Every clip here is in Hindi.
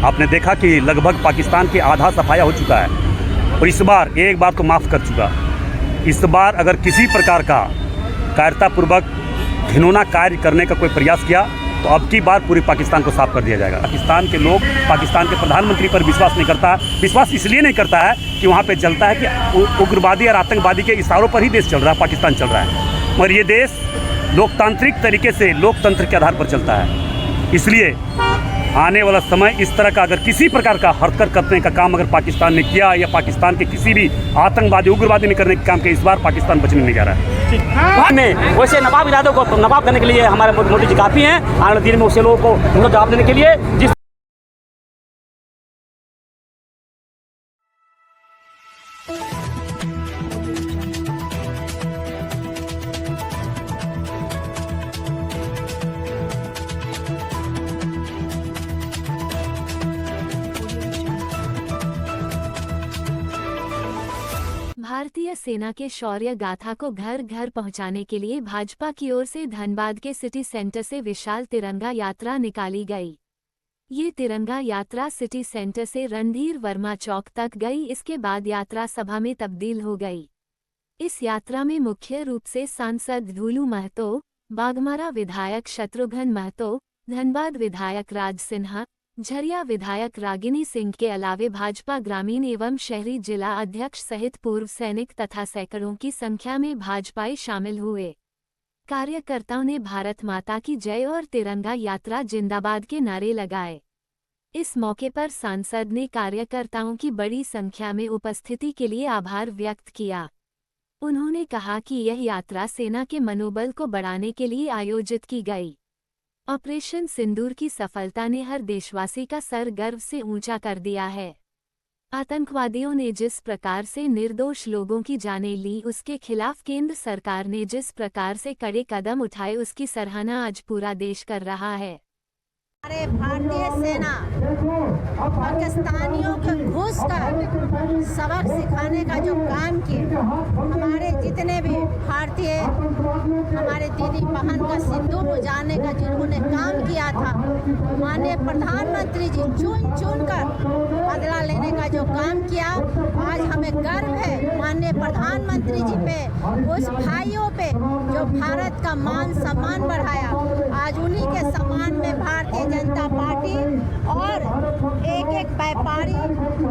आपने देखा कि लगभग पाकिस्तान की आधा सफाया हो चुका है और इस बार एक बार तो माफ़ कर चुका। इस बार अगर किसी प्रकार का कायरतापूर्वक घिनौना कार्य करने का कोई प्रयास किया तो अब की बार पूरे पाकिस्तान को साफ कर दिया जाएगा। पाकिस्तान के लोग पाकिस्तान के प्रधानमंत्री पर विश्वास नहीं करता। विश्वास इसलिए नहीं करता है कि वहाँ पे चलता है कि उग्रवादी और आतंकवादी के इशारों पर ही देश चल रहा है, पाकिस्तान चल रहा है, मगर ये देश लोकतांत्रिक तरीके से लोकतंत्र के आधार पर चलता है। इसलिए आने वाला समय इस तरह का अगर किसी प्रकार का हरकत करने का काम अगर पाकिस्तान ने किया या पाकिस्तान के किसी भी आतंकवादी उग्रवादी ने करने का काम किया, इस बार पाकिस्तान बचने नहीं जा रहा है। में वैसे नवाब इरादों को नवाब करने के लिए हमारे मोदी जी काफ़ी हैं। आने वाले दिन में उसे लोगों को उनको जवाब देने के लिए जिस भारतीय सेना के शौर्य गाथा को घर घर पहुंचाने के लिए भाजपा की ओर से धनबाद के सिटी सेंटर से विशाल तिरंगा यात्रा निकाली गई। ये तिरंगा यात्रा सिटी सेंटर से रणधीर वर्मा चौक तक गई। इसके बाद यात्रा सभा में तब्दील हो गई। इस यात्रा में मुख्य रूप से सांसद धूलू महतो, बाघमारा विधायक शत्रुघ्न महतो, धनबाद विधायक राज सिन्हा, झरिया विधायक रागिनी सिंह के अलावे भाजपा ग्रामीण एवं शहरी जिला अध्यक्ष सहित पूर्व सैनिक तथा सैकड़ों की संख्या में भाजपाई शामिल हुए। कार्यकर्ताओं ने भारत माता की जय और तिरंगा यात्रा जिंदाबाद के नारे लगाए। इस मौके पर सांसद ने कार्यकर्ताओं की बड़ी संख्या में उपस्थिति के लिए आभार व्यक्त किया। उन्होंने कहा कि यह यात्रा सेना के मनोबल को बढ़ाने के लिए आयोजित की गई। ऑपरेशन सिंदूर की सफलता ने हर देशवासी का सर गर्व से ऊंचा कर दिया है। आतंकवादियों ने जिस प्रकार से निर्दोष लोगों की जानें ली, उसके खिलाफ केंद्र सरकार ने जिस प्रकार से कड़े कदम उठाए, उसकी सराहना आज पूरा देश कर रहा है। हमारे भारतीय सेना पाकिस्तानियों को घुस कर सबक सिखाने का जो काम किए, हमारे जितने भी भारतीय हमारे दीदी बहन का सिंदूर उजाड़ने का जिन्होंने काम किया था, माननीय प्रधानमंत्री जी चुन चुन कर बदला लेने का जो काम किया, आज हमें गर्व है माननीय प्रधानमंत्री जी पे, उस भाइयों पे जो भारत का मान सम्मान बढ़ाया। आज उन्हीं के सम्मान में भारतीय जनता पार्टी और एक एक व्यापारी,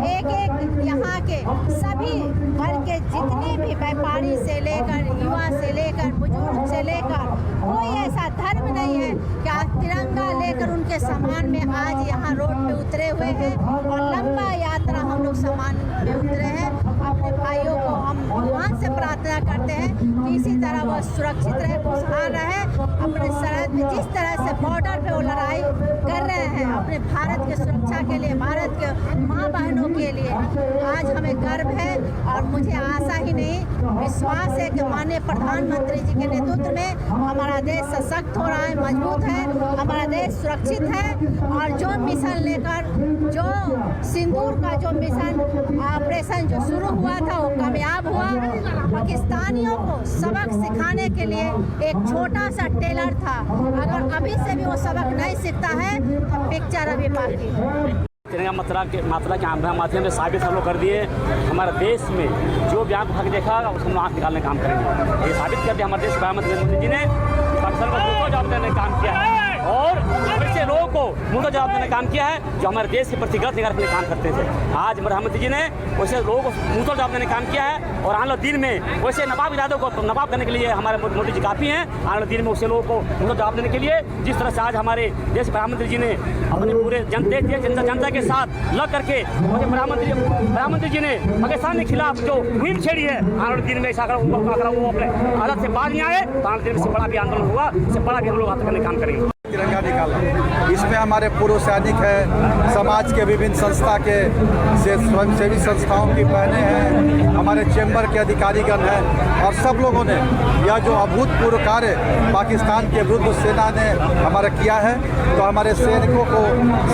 एक एक यहाँ के सभी वर्ग के जितने भी व्यापारी से लेकर युवा से लेकर बुजुर्ग से लेकर कोई ऐसा धर्म नहीं है कि आज तिरंगा लेकर उनके सम्मान में आज यहाँ रोड पे उतरे हुए हैं और लंबा यात्रा हम लोग सम्मान में उतरे हैं। अपने भाइयों को हम भगवान से प्रार्थना करते हैं कि इसी तरह वह सुरक्षित रहे, खुशहाल रहे। अपने सरहद में जिस तरह से बॉर्डर पे वो लड़ाई कर रहे हैं अपने भारत की सुरक्षा के लिए, भारत के माँ बहनों के लिए, आज हमें गर्व है और मुझे आशा ही नहीं विश्वास है कि माननीय प्रधानमंत्री जी के नेतृत्व में हमारा देश सशक्त हो रहा है, मजबूत है, हमारा देश सुरक्षित है। और जो मिशन लेकर जो सिंदूर का जो मिशन ऑपरेशन जो शुरू हुआ था वो कामयाब हुआ। पाकिस्तानियों को सबक सिखाने के लिए एक छोटा सा टेलर था, अगर अभी से भी वो सबक नहीं सीखता है तो पिक्चर अभी बाकी है। तिरंगा मात्रा के माध्यम से साबित हम लोग कर दिए हमारे देश में जो भी आँख उठा के देखा उसको हम आँख निकालने का काम करेंगे। ये साबित कर दिया हमारे देश प्रधानमंत्री मोदी जी ने पाकिस्तान को जवाब देने का काम किया है और ऐसे लोगों को मुंह जवाब देने का काम किया है जो हमारे देश के प्रति गलत निगाह के काम करते थे। आज प्रधानमंत्री जी ने वैसे लोगों को मुंह जवाब देने का काम किया है और आने वाले दिन में वैसे नवाब इरादों को नवाब करने के लिए हमारे मोदी जी काफ़ी हैं। आने वाले दिन में उसे लोगों को मुंह जवाब देने के लिए जिस तरह से आज हमारे देश प्रधानमंत्री जी ने अपने पूरे जनता के साथ लग करके प्रधानमंत्री जी ने पाकिस्तान के खिलाफ जो मुहिम छेड़ी है, आने वाले दिन में ऐसा अगर वो अपने हालत से बाहर नहीं आए तो आने दिन से बड़ा भी आंदोलन हुआ, इससे बड़ा भी हम लोग हाथ करने का काम करेंगे। तिरंगा निकाला, इसमें हमारे पूर्व सैनिक हैं, समाज के विभिन्न संस्था के स्वयंसेवी संस्थाओं की बहनें हैं, हमारे चैम्बर के अधिकारीगण हैं और सब लोगों ने यह जो अभूतपूर्व कार्य पाकिस्तान के विरुद्ध सेना ने हमारा किया है, तो हमारे सैनिकों को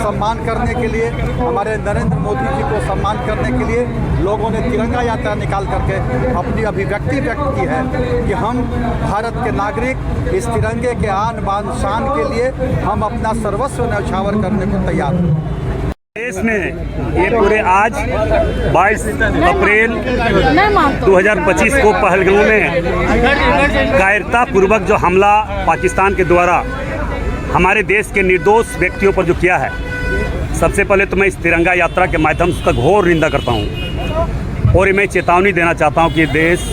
सम्मान करने के लिए, हमारे नरेंद्र मोदी जी को सम्मान करने के लिए लोगों ने तिरंगा यात्रा निकाल करके अपनी अभिव्यक्ति व्यक्त की है कि हम भारत के नागरिक इस तिरंगे के आन बान शान के लिए हम अपना सर्वस्व न्यौछावर करने को तैयार हैं। देश में ये पूरे आज 22 अप्रैल 2025 को पहलगाम में कायरता पूर्वक जो हमला पाकिस्तान के द्वारा हमारे देश के निर्दोष व्यक्तियों पर जो किया है, सबसे पहले तो मैं इस तिरंगा यात्रा के माध्यम से उसका घोर निंदा करता हूँ और मैं चेतावनी देना चाहता हूँ कि देश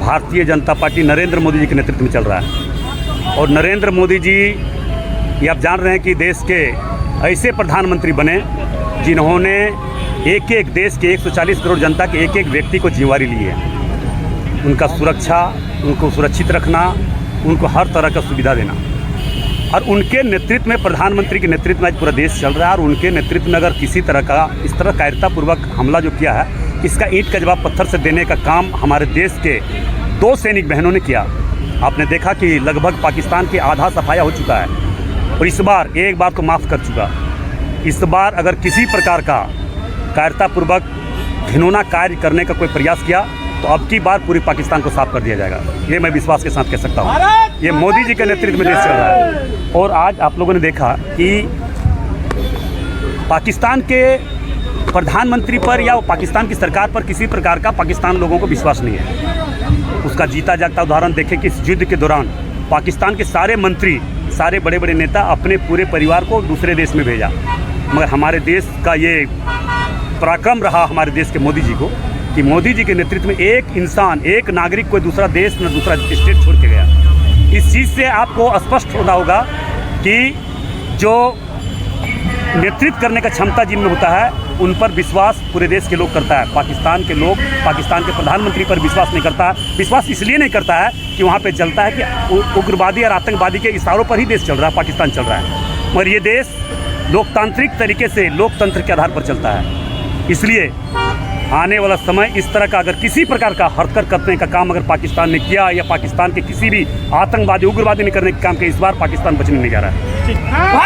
भारतीय जनता पार्टी नरेंद्र मोदी जी के नेतृत्व में चल रहा है और नरेंद्र मोदी जी ये आप जान रहे हैं कि देश के ऐसे प्रधानमंत्री बने जिन्होंने एक एक देश के 140 करोड़ जनता के एक एक व्यक्ति को जिम्मेवारी ली है। उनका सुरक्षा, उनको सुरक्षित रखना, उनको हर तरह का सुविधा देना और उनके नेतृत्व में, प्रधानमंत्री के नेतृत्व में आज पूरा देश चल रहा है और उनके नेतृत्व में अगर किसी तरह का इस तरह कायरतापूर्वक हमला जो किया है, इसका ईंट का जवाब पत्थर से देने का काम हमारे देश के 2 सैनिक बहनों ने किया। आपने देखा कि लगभग पाकिस्तान की आधा सफाया हो चुका है और इस बार एक बार तो माफ़ कर चुका। इस बार अगर किसी प्रकार का कायरतापूर्वक घिनौना कार्य करने का कोई प्रयास किया तो अब की बार पूरी पाकिस्तान को साफ कर दिया जाएगा। ये मैं विश्वास के साथ कह सकता हूँ। ये मोदी जी के नेतृत्व में देश चल रहा है और आज आप लोगों ने देखा कि पाकिस्तान के प्रधानमंत्री पर या पाकिस्तान की सरकार पर किसी प्रकार का पाकिस्तान लोगों को विश्वास नहीं है। उसका जीता जागता उदाहरण देखें कि इस युद्ध के दौरान पाकिस्तान के सारे मंत्री, सारे बड़े बड़े नेता अपने पूरे परिवार को दूसरे देश में भेजा, मगर हमारे देश का ये पराक्रम रहा हमारे देश के मोदी जी को कि मोदी जी के नेतृत्व में एक इंसान, एक नागरिक कोई दूसरा देश न दूसरा स्टेट छोड़ के गया। इस चीज़ से आपको स्पष्ट होना होगा कि जो नेतृत्व करने का क्षमता जिनमें होता है उन पर विश्वास पूरे देश के लोग करता है। पाकिस्तान के लोग पाकिस्तान के प्रधानमंत्री पर विश्वास नहीं करता है। विश्वास इसलिए नहीं करता है कि वहाँ पे चलता है कि उग्रवादी और आतंकवादी के इशारों पर ही देश चल रहा है, पाकिस्तान चल रहा है, मगर ये देश लोकतांत्रिक तरीके से लोकतंत्र के आधार पर चलता है। इसलिए आने वाला समय इस तरह का अगर किसी प्रकार का हरकत करने का काम अगर पाकिस्तान ने किया या पाकिस्तान के किसी भी आतंकवादी उग्रवादी ने करने का काम किया, इस बार पाकिस्तान बचने नहीं जा रहा है।